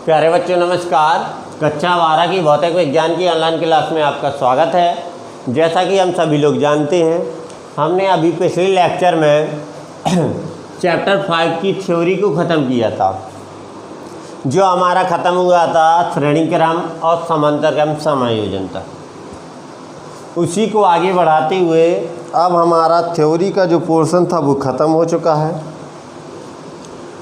प्यारे बच्चों नमस्कार। कक्षा 12 की भौतिक विज्ञान की ऑनलाइन क्लास में आपका स्वागत है। जैसा कि हम सभी लोग जानते हैं, हमने अभी पिछले लेक्चर में चैप्टर 5 की थ्योरी को ख़त्म किया था, जो हमारा ख़त्म हुआ था श्रेणी क्रम और समांतर क्रम समायोजन तक। उसी को आगे बढ़ाते हुए अब हमारा थ्योरी का जो पोर्शन था वो ख़त्म हो चुका है।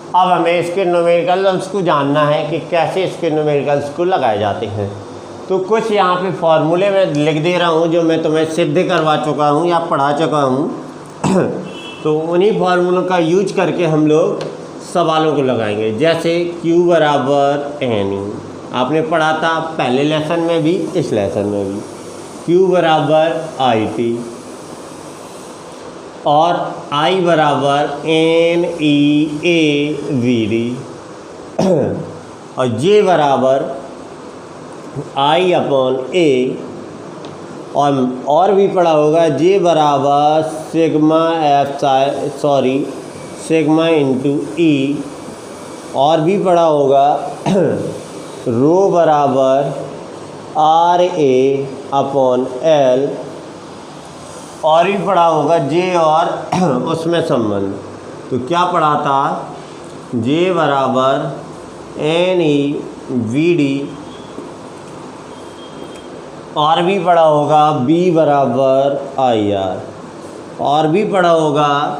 अब हमें इसके न्यूमेरिकल्स को जानना है कि कैसे इसके न्यूमेरिकल्स को लगाए जाते हैं। तो कुछ यहाँ पे फॉर्मूले में लिख दे रहा हूँ जो मैं तुम्हें सिद्ध करवा चुका हूँ या पढ़ा चुका हूँ। तो उन्हीं फार्मूलों का यूज करके हम लोग सवालों को लगाएंगे। जैसे Q बराबर NE आपने पढ़ा था पहले लेसन में भी, इस लेसन में भी। Q बराबर IT और I बराबर NEAVD और J बराबर I/A और भी पढ़ा होगा J बराबर सिग्मा इंटू E और भी पढ़ा होगा रो बराबर RA/L और भी पढ़ा होगा J और उसमें संबंध। तो क्या पढ़ा था? J बराबर NEVD और भी पढ़ा होगा B बराबर IR और भी पढ़ा होगा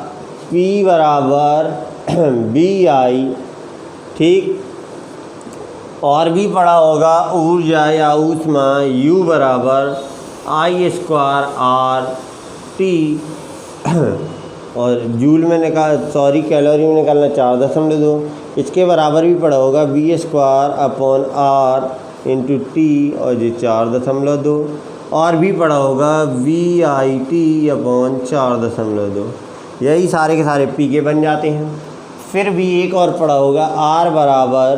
P बराबर BI, ठीक। और भी पढ़ा होगा ऊर्जा या ऊष्मा U बराबर I² RT और जूल में कैलोरी में निकालना 4.2। इसके बराबर भी पड़ा होगा V²/R इंटू T और ये 4.2 और भी पड़ा होगा VIT/4.2। यही सारे के सारे पी के बन जाते हैं। फिर भी एक और पड़ा होगा R बराबर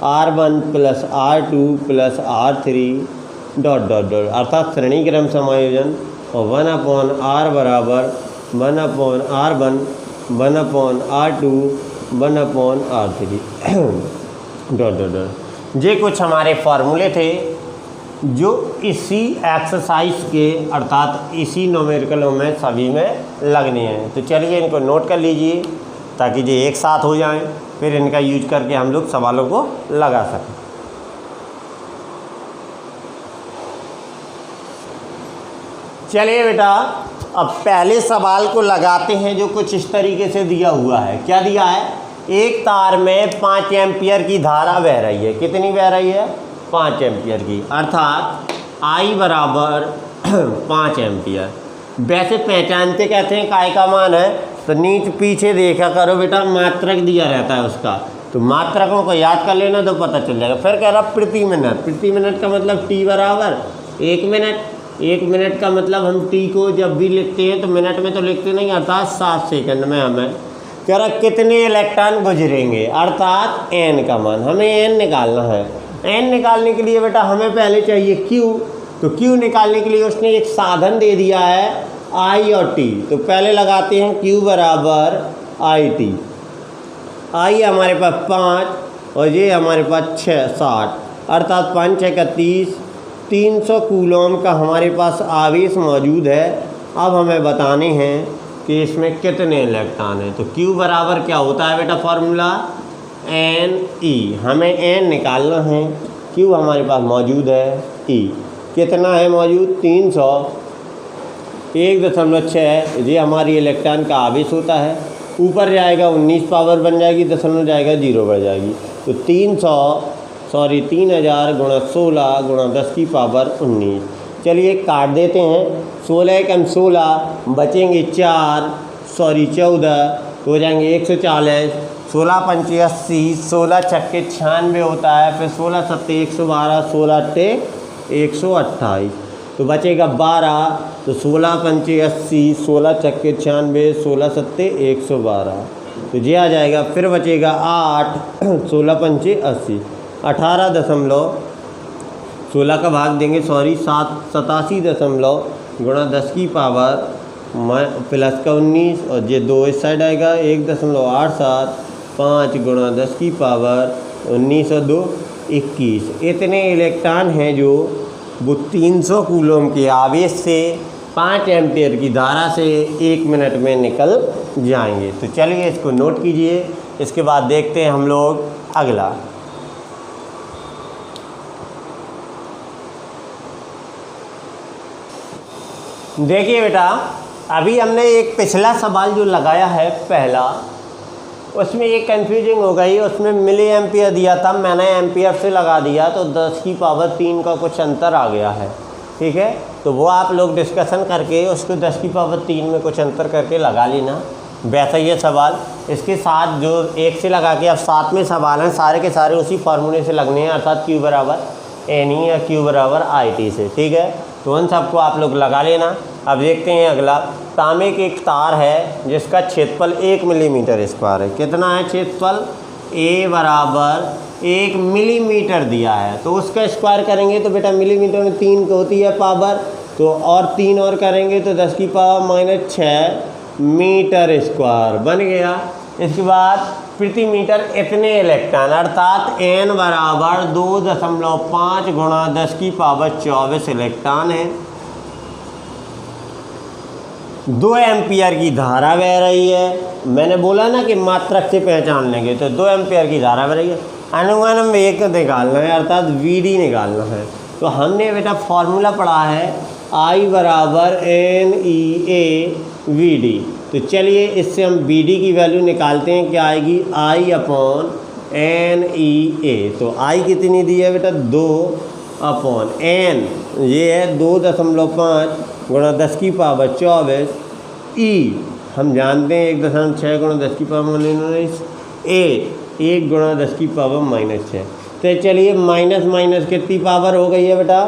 R1 + R2 + R3 ... अर्थात श्रेणी क्रम समायोजन और 1/R बराबर 1/R1 1/R2 1/R3 ... ये कुछ हमारे फार्मूले थे जो इसी एक्सरसाइज के अर्थात इसी न्यूमेरिकलों में सभी में लगने हैं। तो चलिए इनको नोट कर लीजिए ताकि ये एक साथ हो जाएं, फिर इनका यूज करके हम लोग सवालों को लगा सकें। चलिए बेटा, अब पहले सवाल को लगाते हैं जो कुछ इस तरीके से दिया हुआ है। क्या दिया है? एक तार में 5 एम्पियर की धारा बह रही है। कितनी बह रही है? 5 एम्पियर की, अर्थात I बराबर 5 एम्पियर। वैसे पहचानते कहते हैं काय का मान है, तो नीचे पीछे देखा करो बेटा, मात्रक दिया रहता है उसका, तो मात्रकों को याद कर लेना तो पता चल जाएगा। फिर कह रहा प्रति मिनट। प्रति मिनट का मतलब T बराबर 1 मिनट। 1 मिनट का मतलब हम T को जब भी लिखते हैं तो मिनट में तो लिखते नहीं, अर्थात 7 सेकंड में हमें कह रहा कितने इलेक्ट्रॉन गुजरेंगे, अर्थात N का मान हमें N निकालना है। N निकालने के लिए बेटा हमें पहले चाहिए Q, तो Q निकालने के लिए उसने एक साधन दे दिया है I और T। तो पहले लगाते हैं Q बराबर IT। I हमारे पास 5 और ये हमारे पास 60, अर्थात 5 × 6 = 30। 300 कूलम का हमारे पास आवेश मौजूद है। अब हमें बताने हैं कि इसमें कितने इलेक्ट्रॉन हैं। तो Q बराबर क्या होता है बेटा फॉर्मूला? NE। हमें N निकालना है, Q हमारे पास मौजूद है, E कितना है मौजूद? 300। 1.6 ये हमारी इलेक्ट्रॉन का आवेश होता है। ऊपर जाएगा 19 पावर बन जाएगी, दशमलव जाएगा 0 बढ़ जाएगी। तो 3000 × 16 × 10⁻19। चलिए काट देते हैं। 16 कम 16 बचेंगे 14 हो जाएंगे 140। 16 × 5 = 80, 16 × 6 = 96 होता है। फिर 16 × 7 = 112, 16 × 8 = 128, तो बचेगा 12। तो 16 × 5 = 80, 16 × 6 = 96, 16 × 7 = 112, तो ये आ जाएगा। फिर बचेगा 8, 16 × 5 = 80, 16 का भाग देंगे 87.9 × 10⁻+19 और ये 2 इस साइड आएगा 1.87, 5 × 19 और 2 21 इतने इलेक्ट्रॉन हैं जो वो 300 कूलम के आवेश से 5 एम्पियर की धारा से 1 मिनट में निकल जाएंगे। तो चलिए इसको नोट कीजिए। इसके बाद देखते हैं हम लोग अगला। देखिए बेटा, अभी हमने एक पिछला सवाल जो लगाया है पहला, उसमें एक कन्फ्यूजिंग हो गई। उसमें मिली एम्पियर दिया था, मैंने एम्पियर से लगा दिया तो 10 की पावर 3 का कुछ अंतर आ गया है। ठीक है, तो वो आप लोग डिस्कशन करके उसको 10 की पावर 3 में कुछ अंतर करके लगा लेना। वैसा ये सवाल इसके साथ जो एक से लगा के अब 7 में सवाल हैं, सारे के सारे उसी फार्मूले से लगने हैं, अर्थात Q बराबर NE या Q बराबर IT से। ठीक है, तो उन सबको आप लोग लगा लेना। अब देखते हैं अगला। तांबे के एक तार है जिसका क्षेत्रफल 1 मिलीमीटर स्क्वायर है। कितना है क्षेत्रफल? A बराबर 1 मिलीमीटर दिया है, तो उसका स्क्वायर करेंगे तो बेटा मिलीमीटर में 3 होती है पावर, तो और 3 और करेंगे तो 10 की पावर -6 मीटर स्क्वायर बन गया। इसके बाद प्रति मीटर इतने इलेक्ट्रॉन, अर्थात n बराबर 2.5 गुणा 10 की पावर 24 इलेक्ट्रॉन है। 2 एम्पियर की धारा बह रही है। मैंने बोला ना कि मात्रक से पहचान लेंगे, तो 2 एम्पियर की धारा बह रही है। अनुगमन वेग निकालना है, अर्थात VD निकालना है। तो हमने बेटा फॉर्मूला पढ़ा है I बराबर NEA VD। तो चलिए इससे हम VD की वैल्यू निकालते हैं। क्या आएगी? I upon NEA। तो I कितनी दी है बेटा? 2 अपॉन N, ये है 2.5 गुणा 10 की पावर 24। E हम जानते हैं 1.6 गुणा 10 की पावर -19। A 1 गुणा 10 की पावर -6। तो चलिए माइनस माइनस कितनी पावर हो गई है बेटा?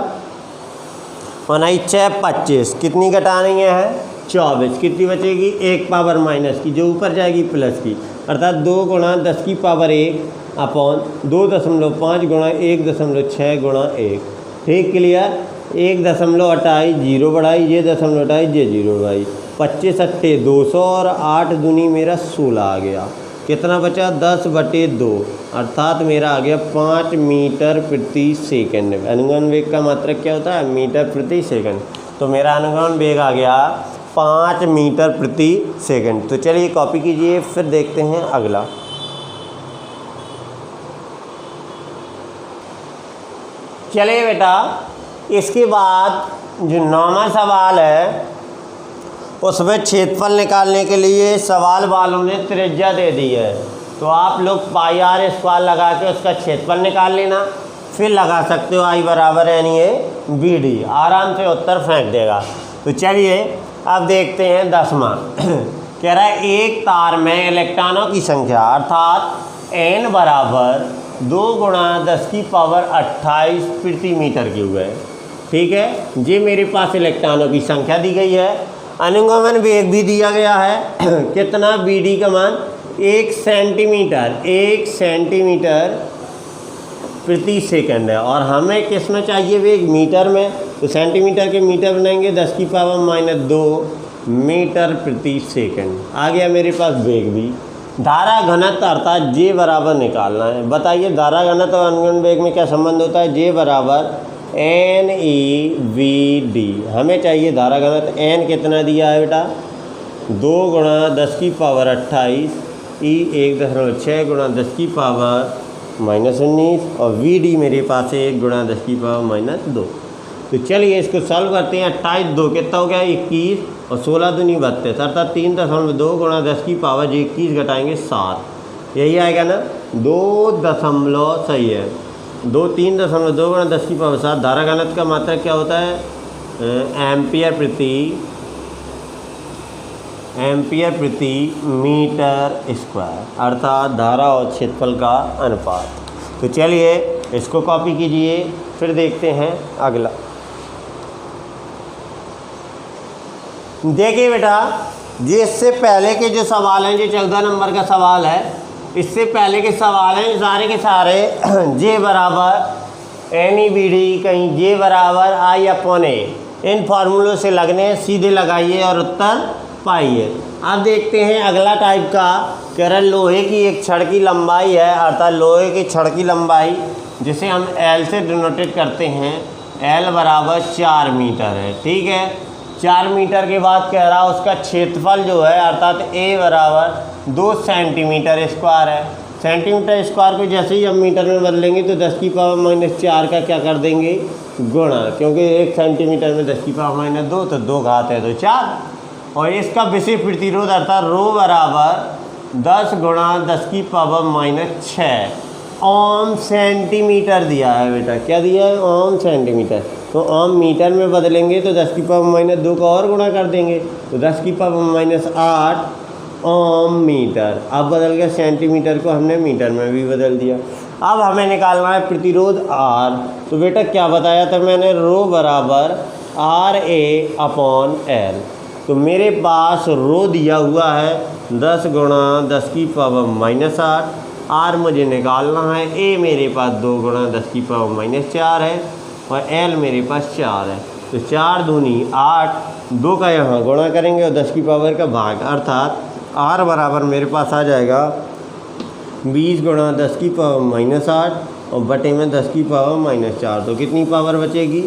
19 25, कितनी घटानी है? 24। कितनी बचेगी? 1 पावर माइनस की, जो ऊपर जाएगी प्लस की, अर्थात 2 गुणा 10 की पावर 1 अपॉन 2.5 गुणा 1.6 गुणा 1। ठीक, क्लियर? 1.28 जीरो बढ़ाई, ये 0.28 ये जीरो बढ़ाई, 25 अट्ठे 200 और 8 दूनी मेरा 16 आ गया। कितना बचा? 10/2, अर्थात मेरा आ गया 5 मीटर प्रति सेकंड। अनुगमन वेग का मात्रक क्या होता है? मीटर प्रति सेकंड। तो मेरा अनुगमन वेग आ गया 5 मीटर प्रति सेकंड। तो चलिए कॉपी कीजिए, फिर देखते हैं अगला। चलिए बेटा, इसके बाद जो 9वां सवाल है उसमें क्षेत्रफल निकालने के लिए सवाल वालों ने त्रिज्या दे दी है। तो आप लोग πr² लगा के उसका क्षेत्रफल निकाल लेना, फिर लगा सकते हो I बराबर NEA VD, आराम से उत्तर फेंक देगा। तो चलिए अब देखते हैं 10वां। कह रहा है एक तार में इलेक्ट्रॉनों की संख्या, अर्थात n बराबर 2 गुणा 10 की पावर 28 प्रति मीटर क्यूब है। ठीक है, ये मेरे पास इलेक्ट्रॉनों की संख्या दी गई है। अनुगमन वेग भी दिया गया है। कितना? VD का मान 1 सेंटीमीटर प्रति सेकंड है, और हमें किस में चाहिए वेग? मीटर में। तो सेंटीमीटर के मीटर बनाएंगे 10 की पावर -2 मीटर प्रति सेकंड। आ गया मेरे पास वेग भी। धारा घनत्व अर्थात J बराबर निकालना है। बताइए धारा घनत्व और अनुगमन वेग में क्या संबंध होता है? J बराबर NEVD। हमें चाहिए धारा घनत्व। N कितना दिया है बेटा? 2 गुणा 10 की पावर 28, E 1.6 गुणा 10 की पावर -19, और VD मेरे पास है 1 गुणा 10 की पावर -2। तो चलिए इसको सॉल्व करते हैं। 28 2 कितना हो गया? 21, और 16 दूनी 32, अर्थात 3.2 गुणा 10 की पावर 21 घटाएंगे 7। यही आएगा ना? 2 सही है, 3.2 गुणा 10 की पावर 7। धारा घनत्व का मात्रक क्या होता है? एम्पियर प्रति मीटर स्क्वायर, अर्थात धारा और क्षेत्रफल का अनुपात। तो चलिए इसको कॉपी कीजिए, फिर देखते हैं अगला। देखिए बेटा, ये इससे पहले के जो सवाल हैं, जो 14 नंबर का सवाल है, इससे पहले के सवाल हैं सारे के सारे J बराबर NEVD, कहीं J बराबर I/A, इन फार्मूलों से लगने, सीधे लगाइए और उत्तर पाई है। अब देखते हैं अगला टाइप का, कह रहा है लोहे की एक छड़ की लंबाई है, अर्थात लोहे की छड़ की लंबाई जिसे हम एल से डिनोटेट करते हैं, एल बराबर 4 मीटर है। ठीक है, 4 मीटर के बाद कह रहा उसका क्षेत्रफल जो है अर्थात ए बराबर 2 सेंटीमीटर स्क्वायर है। सेंटीमीटर स्क्वायर को जैसे ही हम मीटर में बदलेंगे तो 10 की पावर माइनस 4 का क्या कर देंगे, गुणा, क्योंकि 1 सेंटीमीटर में 10 की पावर माइनस 2 तो 2 घात है तो 4। और इसका विशेष प्रतिरोध अर्थात रो बराबर 10 गुणा 10 की पावर माइनस 6 ओम सेंटीमीटर दिया है बेटा। क्या दिया है, ओम सेंटीमीटर। तो ओम मीटर में बदलेंगे तो 10 की पावर माइनस 2 का और गुणा कर देंगे तो 10 की पावर माइनस 8 ओम मीटर। अब बदल गया, सेंटीमीटर को हमने मीटर में भी बदल दिया। अब हमें निकालना है प्रतिरोध आर। तो बेटा क्या बताया था मैंने, रो बराबर आर ए अपॉन एल। तो मेरे पास रो दिया हुआ है 10 गुणा 10 की पावर माइनस 8, आर मुझे निकालना है, ए मेरे पास 2 गुणा 10 की पावर माइनस 4 है और एल मेरे पास 4 है। तो 4 दूनी 8, 2 का यहाँ गुणा करेंगे और 10 की पावर का भाग, अर्थात आर बराबर मेरे पास आ जाएगा 20 गुणा 10 की पावर माइनस 8 और बटे में 10 की पावर माइनस 4। तो कितनी पावर बचेगी,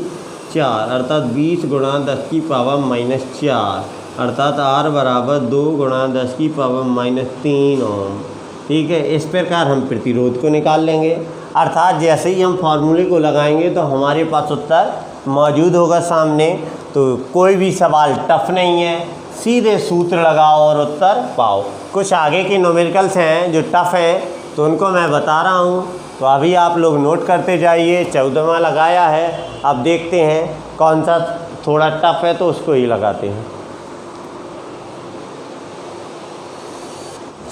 4, अर्थात 20 गुणा 10 की पावर माइनस 4, अर्थात आर बराबर 2 गुणा 10 की पावर माइनस 3 ओम। ठीक है, इस प्रकार हम प्रतिरोध को निकाल लेंगे। अर्थात जैसे ही हम फार्मूले को लगाएंगे तो हमारे पास उत्तर मौजूद होगा सामने। तो कोई भी सवाल टफ नहीं है, सीधे सूत्र लगाओ और उत्तर पाओ। कुछ आगे के न्यूमेरिकल्स हैं जो टफ हैं तो उनको मैं बता रहा हूँ, तो अभी आप लोग नोट करते जाइए। 14वां लगाया है, अब देखते हैं कौन सा थोड़ा टफ है तो उसको ही लगाते हैं।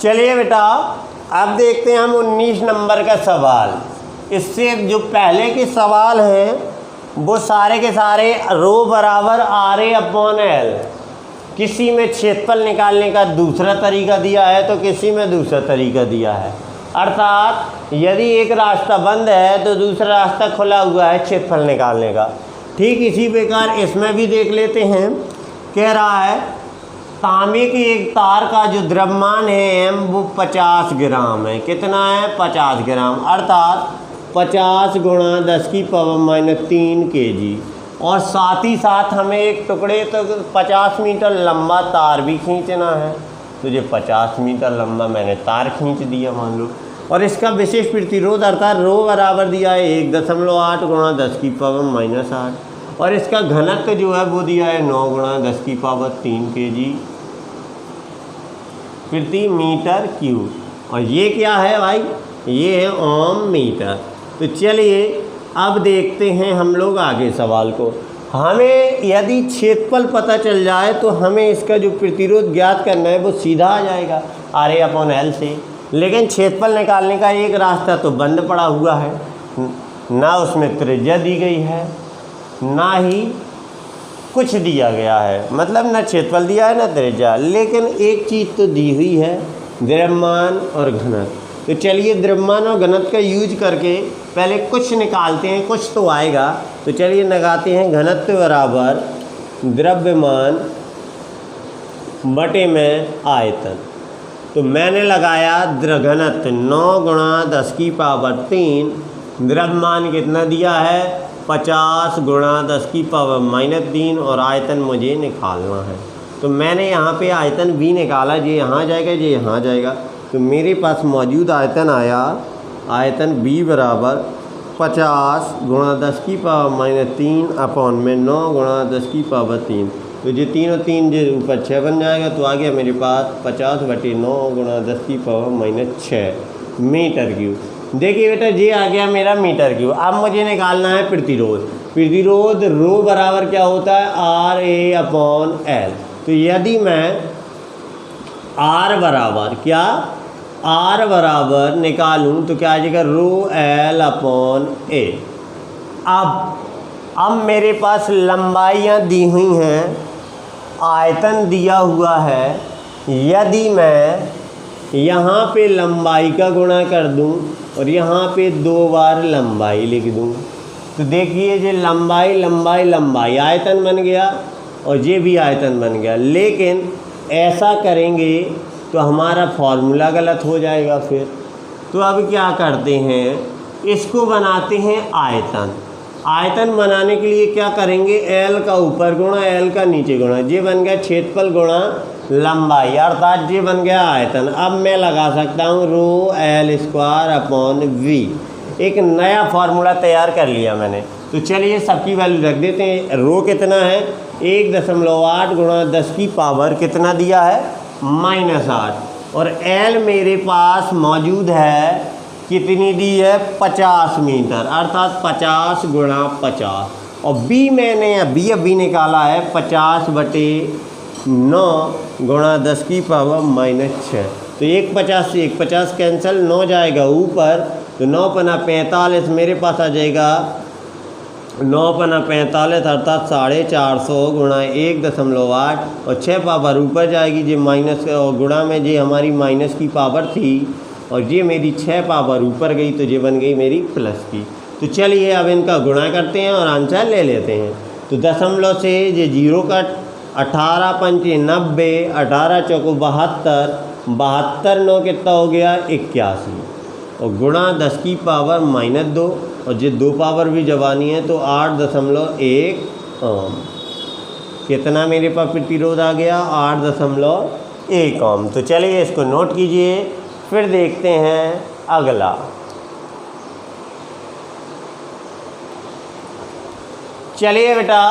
चलिए बेटा, अब देखते हैं हम 19 नंबर का सवाल। इससे जो पहले के सवाल हैं वो सारे के सारे रो बराबर आर ए अपॉन एल, किसी में क्षेत्रफल निकालने का दूसरा तरीका दिया है तो किसी में दूसरा तरीका दिया है। अर्थात यदि एक रास्ता बंद है तो दूसरा रास्ता खुला हुआ है क्षेत्रफल निकालने का। ठीक इसी प्रकार इसमें भी देख लेते हैं। कह रहा है तांबे की एक तार का जो द्रव्यमान है एम वो 50 ग्राम है। कितना है, 50 ग्राम, अर्थात 50 गुणा 10 की पावर माइनस 3 kg। और साथ ही साथ हमें एक टुकड़े तो 50 मीटर लंबा तार भी खींचना है। तो ये 50 मीटर लंबा मैंने तार खींच दिया मान लो। और इसका विशेष प्रतिरोध अर्थात रो बराबर दिया है 1.8 गुणा 10 की पावर माइनस 8 और इसका घनत्व जो है वो दिया है 9 गुणा 10 की पावर 3 kg प्रति मीटर क्यूब। और ये क्या है भाई, ये है ओम मीटर। तो चलिए अब देखते हैं हम लोग आगे सवाल को। हमें यदि क्षेत्रफल पता चल जाए तो हमें इसका जो प्रतिरोध ज्ञात करना है वो सीधा आ जाएगा आर ए अपॉन एल से। लेकिन क्षेत्रफल निकालने का एक रास्ता तो बंद पड़ा हुआ है, ना उसमें त्रिज्या दी गई है ना ही कुछ दिया गया है, मतलब ना क्षेत्रफल दिया है ना त्रिज्या। लेकिन एक चीज़ तो दी हुई है, द्रव्यमान और घनत्व। तो चलिए द्रव्यमान और घनत्व का यूज करके पहले कुछ निकालते हैं, कुछ तो आएगा। तो चलिए लगाते हैं घनत्व बराबर द्रव्यमान बटे में आयतन। तो मैंने लगाया घनत्व 9 गुणा 10 की पावर 3, द्रव्यमान कितना दिया है 50 गुणा 10 की पावर माइनस 3 और आयतन मुझे निकालना है। तो मैंने यहाँ पे आयतन भी निकाला, ये यहाँ जाएगा ये यहाँ जाएगा। तो मेरे पास मौजूद आयतन आया, आयतन बी बराबर 50 गुणा 10 की पावर माइनस 3 अपॉन में 9 गुणा 10 की पावर 3। तो ये 3 और 3 जो ऊपर 6 बन जाएगा। तो आ गया मेरे पास 50 बटे 9 गुणा 10 की पावर माइनस 6 मीटर क्यूब। देखिए बेटा ये आ गया मेरा मीटर क्यूब। अब मुझे निकालना है प्रतिरोध। प्रतिरोध रो बराबर क्या होता है आर ए अपॉन एल। तो यदि मैं आर बराबर क्या आर बराबर निकालूं तो क्या आ जाएगा रो एल अपॉन ए। अब मेरे पास लंबाइयाँ दी हुई हैं, आयतन दिया हुआ है। यदि मैं यहाँ पे लंबाई का गुणा कर दूं और यहाँ पे 2 बार लंबाई लिख दूं तो देखिए ये लंबाई लंबाई लंबाई आयतन बन गया और ये भी आयतन बन गया। लेकिन ऐसा करेंगे तो हमारा फॉर्मूला गलत हो जाएगा फिर। तो अब क्या करते हैं, इसको बनाते हैं आयतन। आयतन बनाने के लिए क्या करेंगे, एल का ऊपर गुणा एल का नीचे गुणा, ये बन गया क्षेत्रफल गुणा लंबाई, अर्थात ये बन गया आयतन। अब मैं लगा सकता हूँ rho L square upon V. एक नया फार्मूला तैयार कर लिया मैंने। तो चलिए सबकी वैल्यू रख देते हैं। रो कितना है, 1.8 गुणा 10 की पावर कितना दिया है, -8। और एल मेरे पास मौजूद है, कितनी दी है, 50 मीटर, अर्थात 50 गुणा 50। और बी मैंने अभी निकाला है 50/9 गुणा 10 की पावर -6। तो 1 50 से 1 50 कैंसिल, 9 जाएगा ऊपर, तो 9 पना 45 मेरे पास आ जाएगा, 9 पना 45 अर्थात 450 गुणा 1.8 और 6 पावर ऊपर जाएगी, जी माइनस और गुणा में जी हमारी माइनस की पावर थी और ये मेरी 6 पावर ऊपर गई, तो ये बन गई मेरी प्लस की। तो चलिए अब इनका गुणा करते हैं और आंसर ले लेते हैं। तो दशमलव से ये 0 कट, 18 पंचे 90, 18 चौको 72, 72 9 कितना हो गया, 81 और गुणा 10 की पावर -2 और ये 2 पावर भी जबानी है, तो 8.1 ओम। कितना मेरे पास प्रतिरोध आ गया, 8.1 ओम। तो चलिए इसको नोट कीजिए, फिर देखते हैं अगला। चलिए बेटा,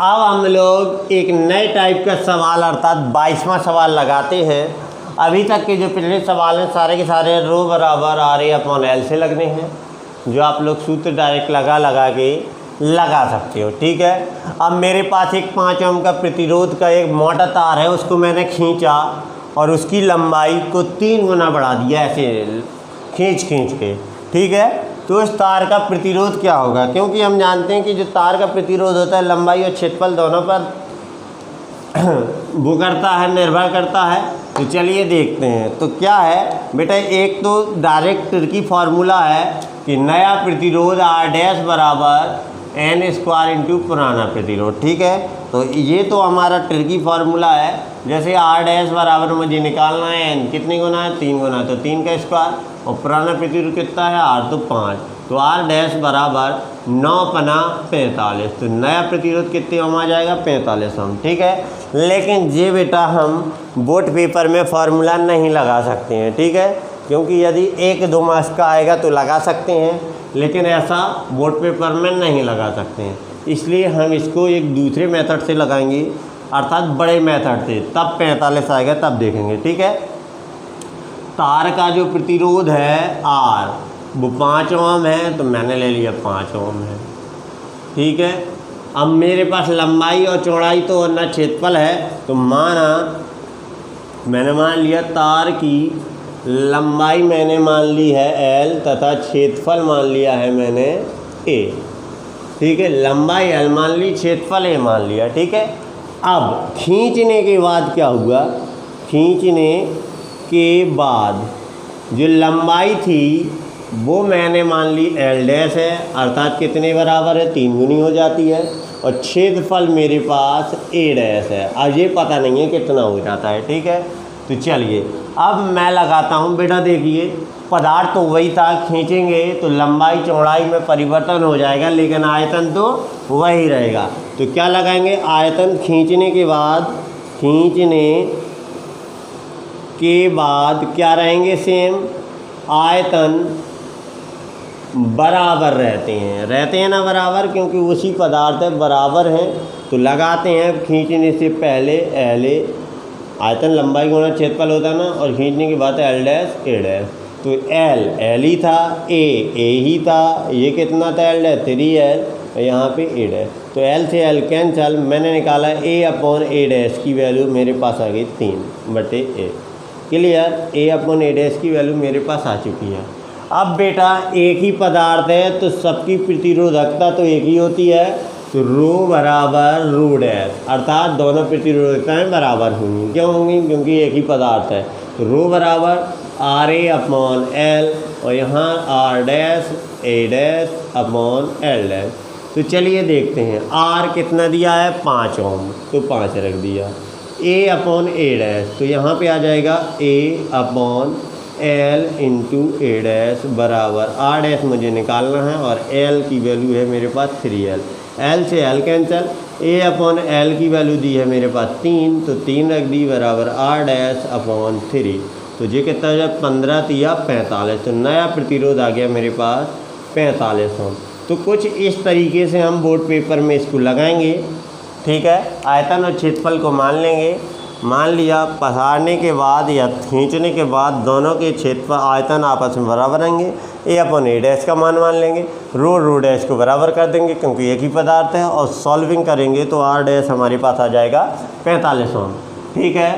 अब हम लोग एक नए टाइप का सवाल अर्थात 22वां सवाल लगाते हैं। अभी तक के जो पिछले सवाल हैं सारे के सारे रो बराबर RA/L से लगने हैं, जो आप लोग सूत्र डायरेक्ट लगा के लगा सकते हो, ठीक है। अब मेरे पास एक 5 ओम का प्रतिरोध का एक मोटा तार है, उसको मैंने खींचा और उसकी लंबाई को 3 गुना बढ़ा दिया, ऐसे खींच के, ठीक है। तो इस तार का प्रतिरोध क्या होगा, क्योंकि हम जानते हैं कि जो तार का प्रतिरोध होता है लंबाई और क्षेत्रफल दोनों पर वो करता है, निर्भर करता है। तो चलिए देखते हैं। तो क्या है बेटा, एक तो डायरेक्ट ट्रिकी फार्मूला है कि नया प्रतिरोध R' बराबर N² इंटू पुराना प्रतिरोध, ठीक है। तो ये तो हमारा ट्रिकी फार्मूला है। जैसे R' बराबर मुझे निकालना है N कितने गुना है, 3 गुना, तो 3 का स्क्वायर, और पुराना प्रतिरोध कितना है R, तो 5, तो R' बराबर 9 पना 45। तो नया प्रतिरोध कितने ओम आ जाएगा, 45 ओम, ठीक है। लेकिन ये बेटा हम बोर्ड पेपर में फार्मूला नहीं लगा सकते हैं, ठीक है, क्योंकि यदि 1-2 मार्क्स का आएगा तो लगा सकते हैं, लेकिन ऐसा बोर्ड पेपर में नहीं लगा सकते हैं। इसलिए हम इसको एक दूसरे मेथड से लगाएंगे, अर्थात बड़े मेथड से, तब 45 आएगा, तब देखेंगे, ठीक है। तार का जो प्रतिरोध है R वो 5 ओम है, तो मैंने ले लिया 5 ओम है, ठीक है। अब मेरे पास लंबाई और चौड़ाई तो न क्षेत्रफल है, तो मैंने मान लिया तार की लंबाई मैंने मान ली है L तथा क्षेत्रफल मान लिया है मैंने A, ठीक है। लंबाई L मान ली, क्षेत्रफल A मान लिया, ठीक है। अब खींचने के बाद क्या हुआ, खींचने के बाद जो लंबाई थी वो मैंने मान ली L' है, अर्थात कितने बराबर है, 3 गुनी हो जाती है, और क्षेत्रफल मेरे पास A' है। अब ये पता नहीं है कितना हो जाता है, ठीक है। तो चलिए अब मैं लगाता हूँ बेटा। देखिए पदार्थ तो वही था, खींचेंगे तो लंबाई चौड़ाई में परिवर्तन हो जाएगा, लेकिन आयतन तो वही रहेगा। तो क्या लगाएंगे, आयतन खींचने के बाद क्या रहेंगे, सेम आयतन बराबर रहते हैं ना बराबर, क्योंकि उसी पदार्थ है, बराबर हैं। तो लगाते हैं खींचने से पहले LA, आयतन लंबाई गुणा क्षेत्रफल होता है ना, और खींचने के बाद L' A', तो L ही था, A ही था, ये कितना था L', 3L, और यहाँ पे A', तो L से L कैंसल, मैंने निकाला A/A' की वैल्यू मेरे पास आ गई 3/A। क्लियर, A/A' की वैल्यू मेरे पास आ चुकी है। अब बेटा एक ही पदार्थ है तो सबकी प्रतिरोधकता तो एक ही होती है, तो रो बराबर R', अर्थात दोनों प्रतिरोधकताएँ बराबर होंगी। क्यों होंगी, क्योंकि एक ही पदार्थ है। तो रो बराबर RA/L और यहाँ R'/A'/L'। तो चलिए देखते हैं, R कितना दिया है, 5 ओम, तो 5 रख दिया। ए अपॉन ए डैश, तो यहाँ पे आ जाएगा ए अपॉन एल इंटू ए डैश बराबर आर डैश मुझे निकालना है और एल की वैल्यू है मेरे पास 3L, एल से एल कैंसिल, ए अपॉन एल की वैल्यू दी है मेरे पास 3, तो 3 रख दी बराबर आर डैश अपॉन 3, तो ये कितना हो जाए 15 तिया 45, तो नया प्रतिरोध आ गया मेरे पास 45 ओम। तो कुछ इस तरीके से हम बोर्ड पेपर में इसको लगाएंगे, ठीक है। आयतन और क्षेत्रफल को मान लेंगे, मान लिया, पसारने के बाद या खींचने के बाद दोनों के क्षेत्रफल आयतन आपस में बराबर रहेंगे, ए अपॉन ए डैश का मान लेंगे, रो डैश को बराबर कर देंगे क्योंकि एक ही पदार्थ है, और सॉल्विंग करेंगे तो आर डैश हमारे पास आ जाएगा 45 ओम, ठीक है।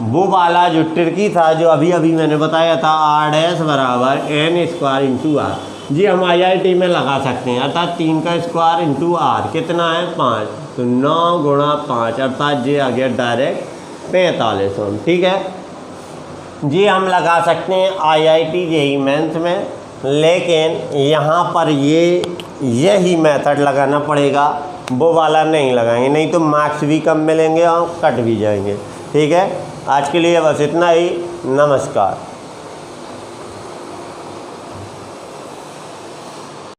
वो वाला जो ट्रिकी था जो अभी अभी मैंने बताया था आर डैश बराबर एन स्क्वायर इंटू आर, जी हम IIT में लगा सकते हैं, अर्थात 3 का स्क्वायर इंटू आर कितना है 5, तो 9 गुणा 5 अर्थात ये आ गया डायरेक्ट 45 ओम, ठीक है जी। हम लगा सकते हैं IIT JEE मेंस में, लेकिन यहाँ पर यही मेथड लगाना पड़ेगा, वो वाला नहीं लगाएंगे, नहीं तो मार्क्स भी कम मिलेंगे और कट भी जाएंगे, ठीक है। आज के लिए बस इतना ही, नमस्कार।